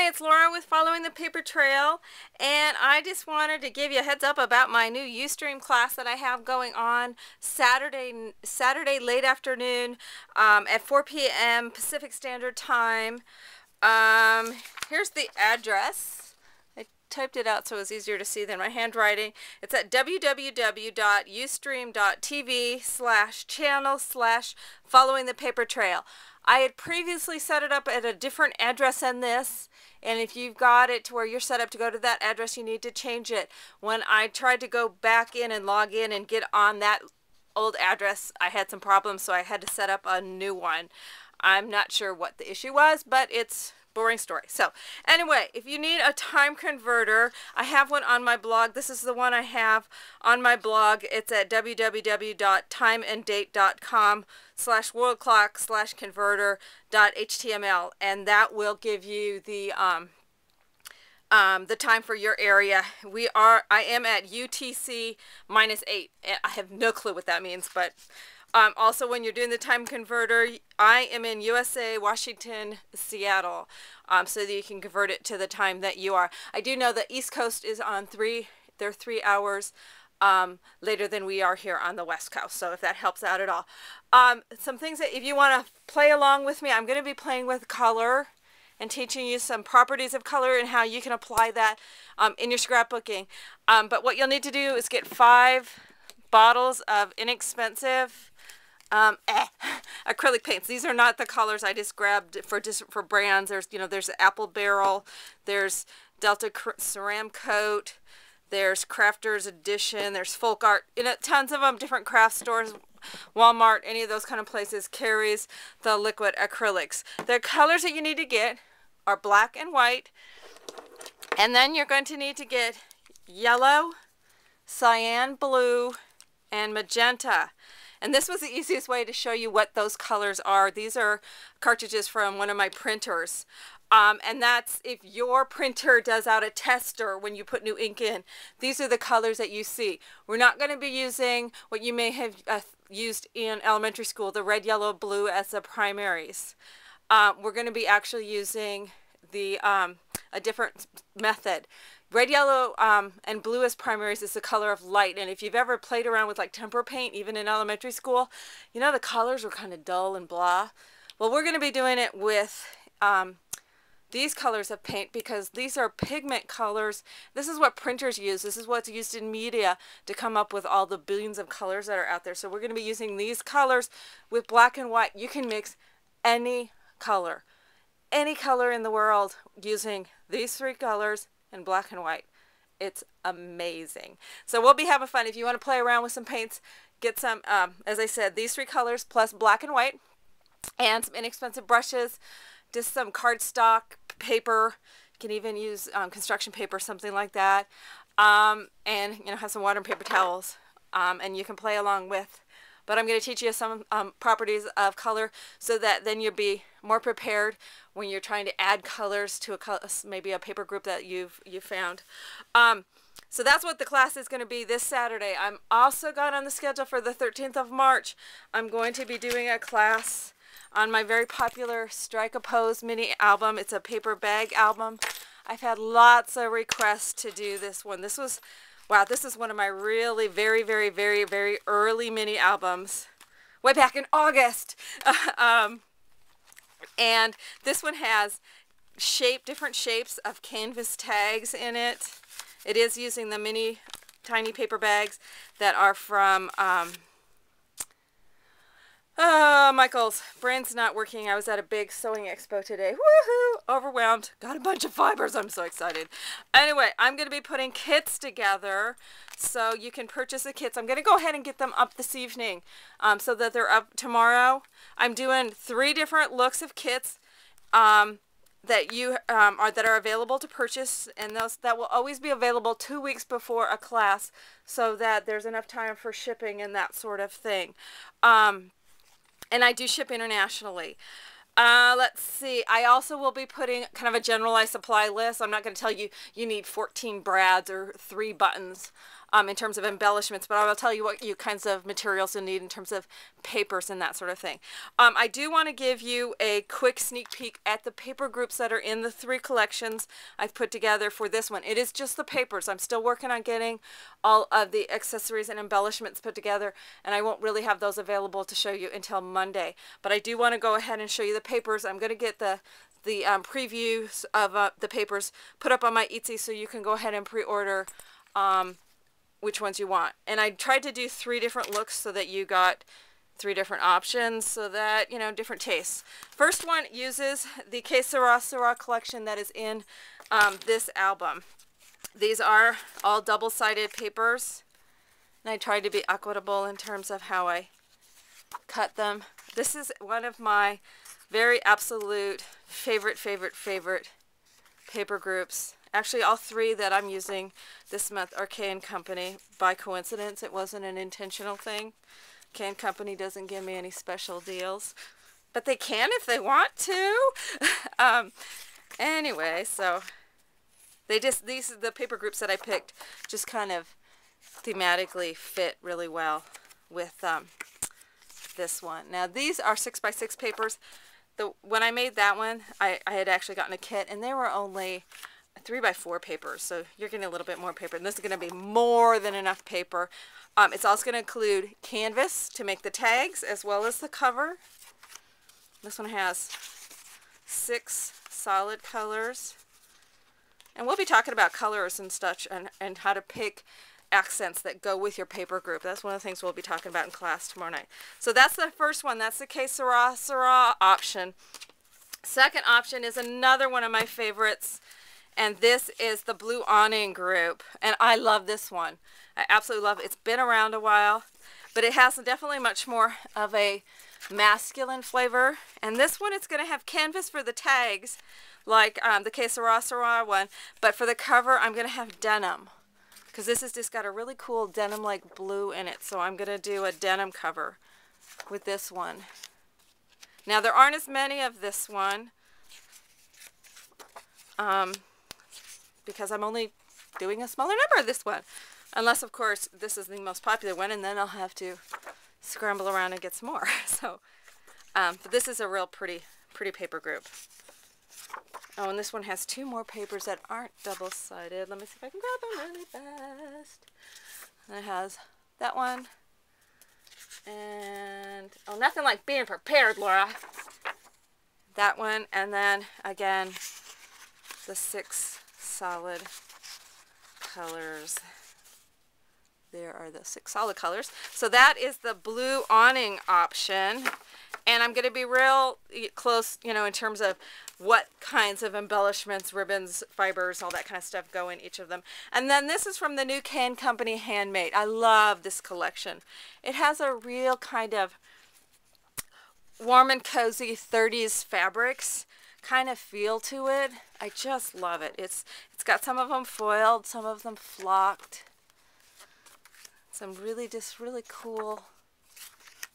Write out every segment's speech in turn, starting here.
Hi, it's Laura with Following the Paper Trail, and I just wanted to give you a heads up about my new Ustream class that I have going on Saturday late afternoon at 4 p.m. Pacific Standard Time. Here's the address. I typed it out so it was easier to see than my handwriting. It's at www.ustream.tv/channel/following the paper trail. I had previously set it up at a different address than this, and if you've got it to where you're set up to go to that address, you need to change it. When I tried to go back in and log in and get on that old address, I had some problems, so I had to set up a new one. I'm not sure what the issue was, but it's boring story. So anyway, if you need a time converter, I have one on my blog. This is the one I have on my blog. It's at www.timeandDate.com/worldclock/converter.html, and that will give you the time for your area. I am at UTC -8. I have no clue what that means, but also, when you're doing the time converter, I am in USA, Washington, Seattle, so that you can convert it to the time that you are. I do know the East Coast is on they're 3 hours later than we are here on the West Coast, so if that helps out at all. Some things that if you want to play along with me, I'm going to be playing with color and teaching you some properties of color and how you can apply that in your scrapbooking. But what you'll need to do is get 5 bottles of inexpensive acrylic paints. These are not the colors I just grabbed for brands. There's Apple Barrel, there's Delta Ceram Coat, there's Crafters Edition, there's Folk Art, tons of them, different craft stores. Walmart, any of those kind of places carries the liquid acrylics. The colors that you need to get are black and white, and then you're going to need to get yellow, cyan blue, and magenta. And this was the easiest way to show you what those colors are. These are cartridges from one of my printers. And that's if your printer does out a tester when you put new ink in. These are the colors that you see. We're not going to be using what you may have used in elementary school, the red, yellow, blue as the primaries. We're going to be actually using a different method. Red, yellow, and blue as primaries is the color of light. And if you've ever played around with like tempera paint, even in elementary school, you know the colors were kind of dull and blah. Well, we're going to be doing it with these colors of paint because these are pigment colors. This is what printers use. This is what's used in media to come up with all the billions of colors that are out there. So we're going to be using these colors with black and white. You can mix any color in the world using these 3 colors and black and white. It's amazing. So we'll be having fun. If you want to play around with some paints, get some, as I said, these 3 colors plus black and white and some inexpensive brushes, just some cardstock paper. You can even use construction paper, something like that, and have some water and paper towels, and you can play along with. But I'm going to teach you some properties of color so that then you'll be more prepared when you're trying to add colors to maybe a paper group that you've found. So that's what the class is going to be this Saturday. I'm also got on the schedule for the 13th of March. I'm going to be doing a class on my very popular Strike a Pose mini album. It's a paper bag album. I've had lots of requests to do this one. Wow, this is one of my really very, very, very, very early mini albums, way back in August. And this one has different shapes of canvas tags in it. It is using the mini, tiny paper bags that are from Michael's. Brain's not working. I was at a big sewing expo today. Woohoo! Overwhelmed. Got a bunch of fibers. I'm so excited. Anyway, I'm going to be putting kits together so you can purchase the kits. I'm going to go ahead and get them up this evening so that they're up tomorrow. I'm doing 3 different looks of kits that are available to purchase, and that will always be available 2 weeks before a class so that there's enough time for shipping and that sort of thing. And I do ship internationally. Let's see. I also will be putting kind of a generalized supply list. I'm not going to tell you you need 14 brads or 3 buttons. in terms of embellishments, but I will tell you what kinds of materials you'll need in terms of papers and that sort of thing. I do want to give you a quick sneak peek at the paper groups that are in the 3 collections I've put together for this one. It is just the papers. I'm still working on getting all of the accessories and embellishments put together, and I won't really have those available to show you until Monday. But I do want to go ahead and show you the papers. I'm going to get the previews of the papers put up on my Etsy, so you can go ahead and pre-order which ones you want. And I tried to do 3 different looks so that you got 3 different options, so that, you know, different tastes. First one uses the Que Sera Sera collection that is in this album. These are all double-sided papers, and I tried to be equitable in terms of how I cut them. This is one of my very absolute favorite paper groups. Actually, all 3 that I'm using this month are K & Company. By coincidence, it wasn't an intentional thing. K & Company doesn't give me any special deals, but they can if they want to. Anyway, so the paper groups that I picked just kind of thematically fit really well with this one. Now, these are 6x6 papers. When I made that one, I had actually gotten a kit, and they were only 3x4 papers, so you're getting a little bit more paper, and this is going to be more than enough paper. It's also going to include canvas to make the tags as well as the cover. This one has 6 solid colors, and we'll be talking about colors and such, and how to pick accents that go with your paper group. That's one of the things we'll be talking about in class tomorrow night. So that's the first one. That's the Que Sera Sera option. Second option is another one of my favorites, and this is the Blue Awning group, and I love this one. I absolutely love it. It's been around a while, but it has definitely much more of a masculine flavor. And this one, it's going to have canvas for the tags, like the Que Sera Sera one, but for the cover, I'm going to have denim, because this has just got a really cool denim-like blue in it. So I'm going to do a denim cover with this one. Now, there aren't as many of this one because I'm only doing a smaller number of this one. Unless, of course, this is the most popular one, and then I'll have to scramble around and get some more. So, but this is a real pretty paper group. Oh, and this one has 2 more papers that aren't double-sided. Let me see if I can grab them really fast. And it has that one. And, oh, nothing like being prepared, Laura. That one, and then, again, the 6 solid colors. There are the 6 solid colors. So that is the Blue Awning option. And I'm going to be real close, you know, in terms of what kinds of embellishments, ribbons, fibers, all that kind of stuff go in each of them. And then this is from the new K & Company Handmade. I love this collection. It has a real kind of warm and cozy 30s fabrics kind of feel to it. I just love it. It's got some of them foiled, some of them flocked. Some really cool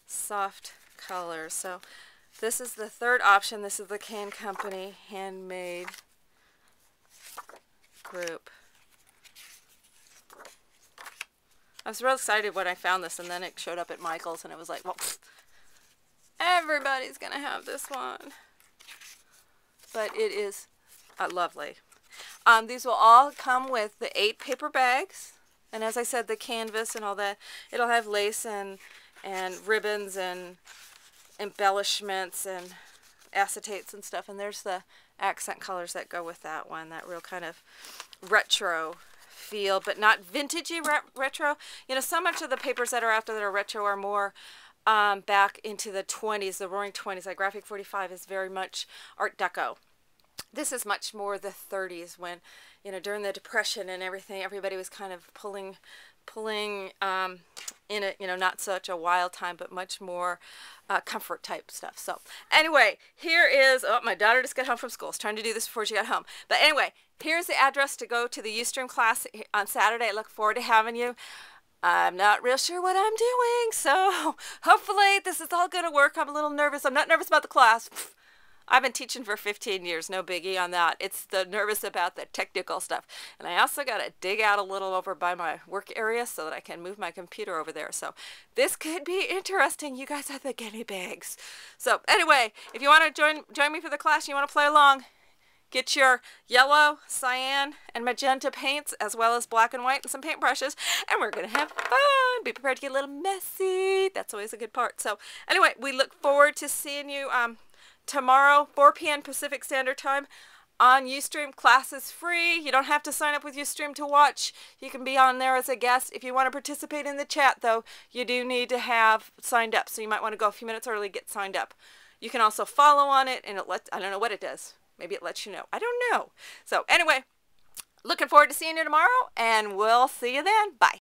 soft colors. So this is the third option. This is the K & Company Handmade group. I was real excited when I found this, and then it showed up at Michael's, and it was like, well, everybody's gonna have this one. But it is lovely. These will all come with the 8 paper bags. And as I said, the canvas and all that, it'll have lace and ribbons and embellishments and acetates and stuff. And there's the accent colors that go with that one, that real kind of retro feel, but not vintagey retro. You know, so much of the papers that are after that are retro are more back into the 20s, the roaring 20s. Like Graphic 45 is very much Art Deco. This is much more the 30s when, you know, during the Depression and everything, everybody was kind of pulling in it, you know, not such a wild time, but much more comfort type stuff. So anyway, here is, oh, my daughter just got home from school. I was trying to do this before she got home. But anyway, here's the address to go to the Ustream class on Saturday. I look forward to having you. I'm not real sure what I'm doing, so hopefully this is all going to work. I'm a little nervous. I'm not nervous about the class. I've been teaching for 15 years, no biggie on that. It's the nervous about the technical stuff. And I also got to dig out a little over by my work area so that I can move my computer over there. So this could be interesting. You guys are the guinea pigs. So anyway, if you want to join me for the class, you want to play along, get your yellow, cyan, and magenta paints, as well as black and white and some paintbrushes, and we're going to have fun. Be prepared to get a little messy. That's always a good part. So anyway, we look forward to seeing you tomorrow, 4 p.m. Pacific Standard Time on Ustream. Class is free. You don't have to sign up with Ustream to watch. You can be on there as a guest. If you want to participate in the chat, though, you do need to have signed up. So you might want to go a few minutes early, get signed up. You can also follow on it, and I don't know what it does. Maybe it lets you know. I don't know. So anyway, looking forward to seeing you tomorrow, and we'll see you then. Bye.